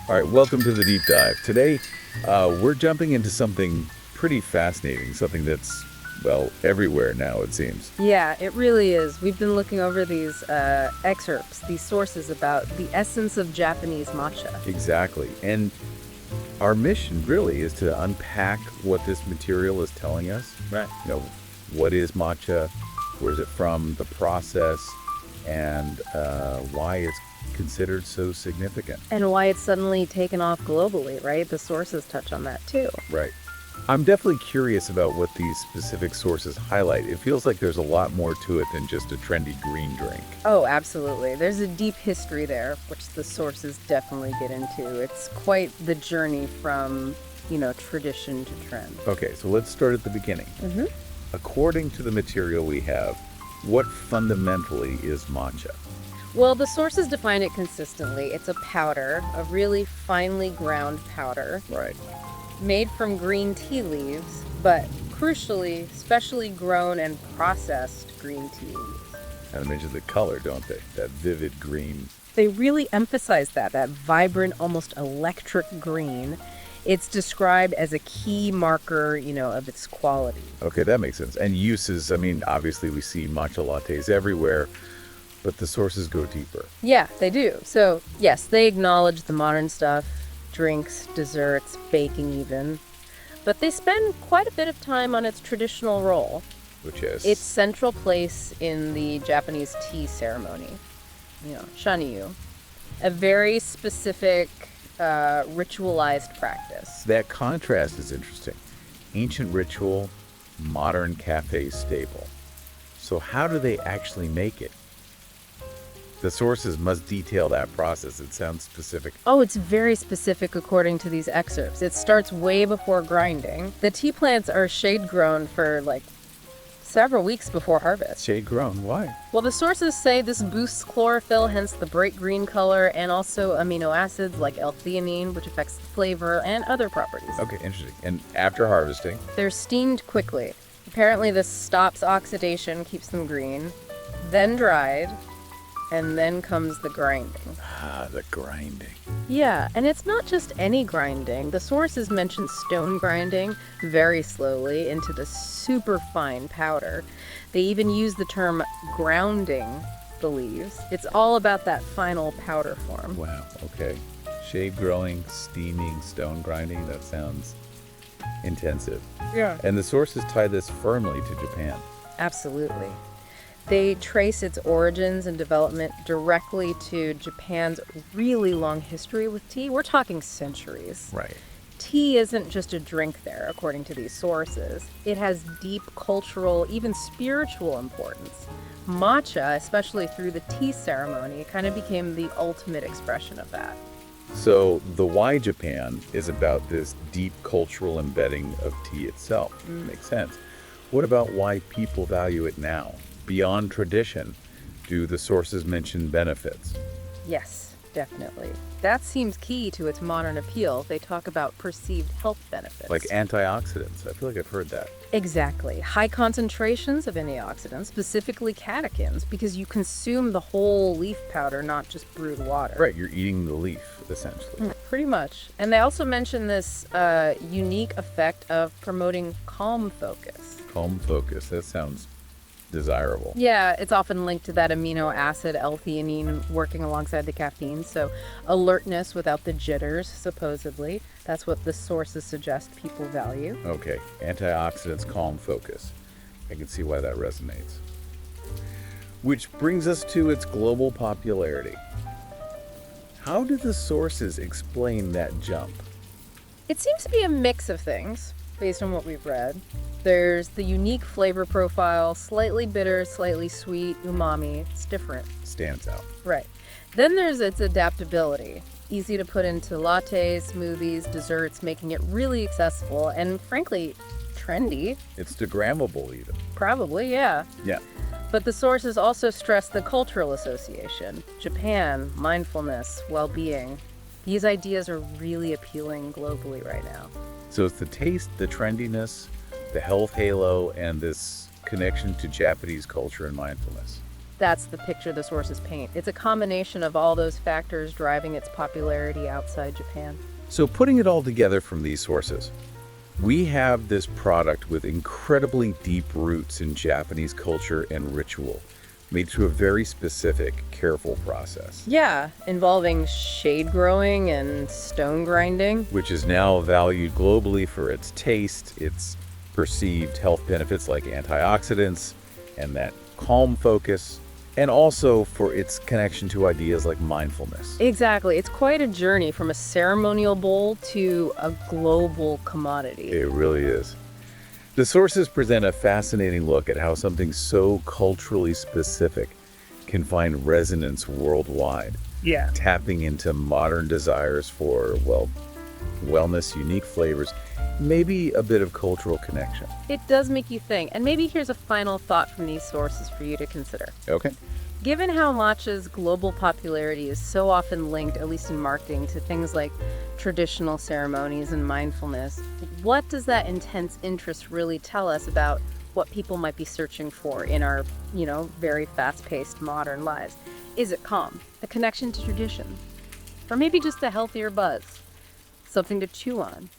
All right, welcome to the deep dive. Today, we're jumping into something pretty fascinating, something that's, well, everywhere now, it seems. Yeah, it really is. We've been looking over these excerpts, these sources about the essence of Japanese matcha. Exactly. And our mission really is to unpack what this material is telling us. Right. What is matcha? Where's it from? The process, and why it's considered so significant. And why it's suddenly taken off globally, right? The sources touch on that too. Right. I'm definitely curious about what these specific sources highlight. It feels like there's a lot more to it than just a trendy green drink. Oh, absolutely. There's a deep history there, which the sources definitely get into. It's quite the journey from, tradition to trend. Okay, so let's start at the beginning. Mm-hmm. According to the material we have, what fundamentally is matcha? Well, the sources define it consistently. It's a powder, a really finely ground powder. Right. Made from green tea leaves, but crucially, specially grown and processed green tea leaves. And they mention the color, don't they? That vivid green. They really emphasize that vibrant, almost electric green. It's described as a key marker, of its quality. Okay, that makes sense. And uses, obviously we see matcha lattes everywhere, but the sources go deeper. Yeah, they do. So, yes, they acknowledge the modern stuff, drinks, desserts, baking even. But they spend quite a bit of time on its traditional role. Which is? Its central place in the Japanese tea ceremony. Shaniyu. A very specific, ritualized practice. That contrast is interesting. Ancient ritual, modern cafe staple. So how do they actually make it? The sources must detail that process. It sounds specific. Oh, it's very specific according to these excerpts. It starts way before grinding. The tea plants are shade grown for several weeks before harvest. Shade grown, why? Well, the sources say this boosts chlorophyll, hence the bright green color, and also amino acids like L-theanine, which affects the flavor and other properties. Okay, interesting. And after harvesting? They're steamed quickly. Apparently this stops oxidation, keeps them green, then dried, and then comes the grinding. Ah, the grinding. Yeah, and it's not just any grinding. The sources mention stone grinding very slowly into the super fine powder. They even use the term grounding the leaves. It's all about that final powder form. Wow, okay. Shade growing, steaming, stone grinding, that sounds intensive. Yeah. And the sources tie this firmly to Japan. Absolutely. They trace its origins and development directly to Japan's really long history with tea. We're talking centuries. Right. Tea isn't just a drink there, according to these sources. It has deep cultural, even spiritual importance. Matcha, especially through the tea ceremony, kind of became the ultimate expression of that. So the why Japan is about this deep cultural embedding of tea itself. Makes sense. What about why people value it now? Beyond tradition, do the sources mention benefits? Yes, definitely. That seems key to its modern appeal. They talk about perceived health benefits. Like antioxidants. I feel like I've heard that. Exactly. High concentrations of antioxidants, specifically catechins, because you consume the whole leaf powder, not just brewed water. Right, you're eating the leaf, essentially. Pretty much. And they also mention this unique effect of promoting calm focus. Calm focus, that sounds desirable. Yeah, it's often linked to that amino acid L-theanine working alongside the caffeine. So alertness without the jitters, supposedly. That's what the sources suggest people value. Okay, antioxidants, calm focus. I can see why that resonates. Which brings us to its global popularity. How do the sources explain that jump? It seems to be a mix of things, based on what we've read. There's the unique flavor profile, slightly bitter, slightly sweet, umami. It's different. Stands out. Right. Then there's its adaptability. Easy to put into lattes, smoothies, desserts, making it really accessible and, frankly, trendy. It's Instagrammable even. Probably, yeah. Yeah. But the sources also stress the cultural association. Japan, mindfulness, well-being. These ideas are really appealing globally right now. So it's the taste, the trendiness, the health halo, and this connection to Japanese culture and mindfulness. That's the picture the sources paint. It's a combination of all those factors driving its popularity outside Japan. So putting it all together from these sources, we have this product with incredibly deep roots in Japanese culture and ritual, made through a very specific, careful process. Yeah, involving shade growing and stone grinding. Which is now valued globally for its taste, its perceived health benefits like antioxidants, and that calm focus, and also for its connection to ideas like mindfulness. Exactly. It's quite a journey from a ceremonial bowl to a global commodity. It really is. The sources present a fascinating look at how something so culturally specific can find resonance worldwide, Yeah. tapping into modern desires for, well, wellness, unique flavors, maybe a bit of cultural connection. It does make you think. And maybe here's a final thought from these sources for you to consider. Okay. Given how matcha's global popularity is so often linked, at least in marketing, to things like traditional ceremonies and mindfulness, what does that intense interest really tell us about what people might be searching for in our, very fast-paced modern lives? Is it calm, a connection to tradition, or maybe just a healthier buzz, something to chew on?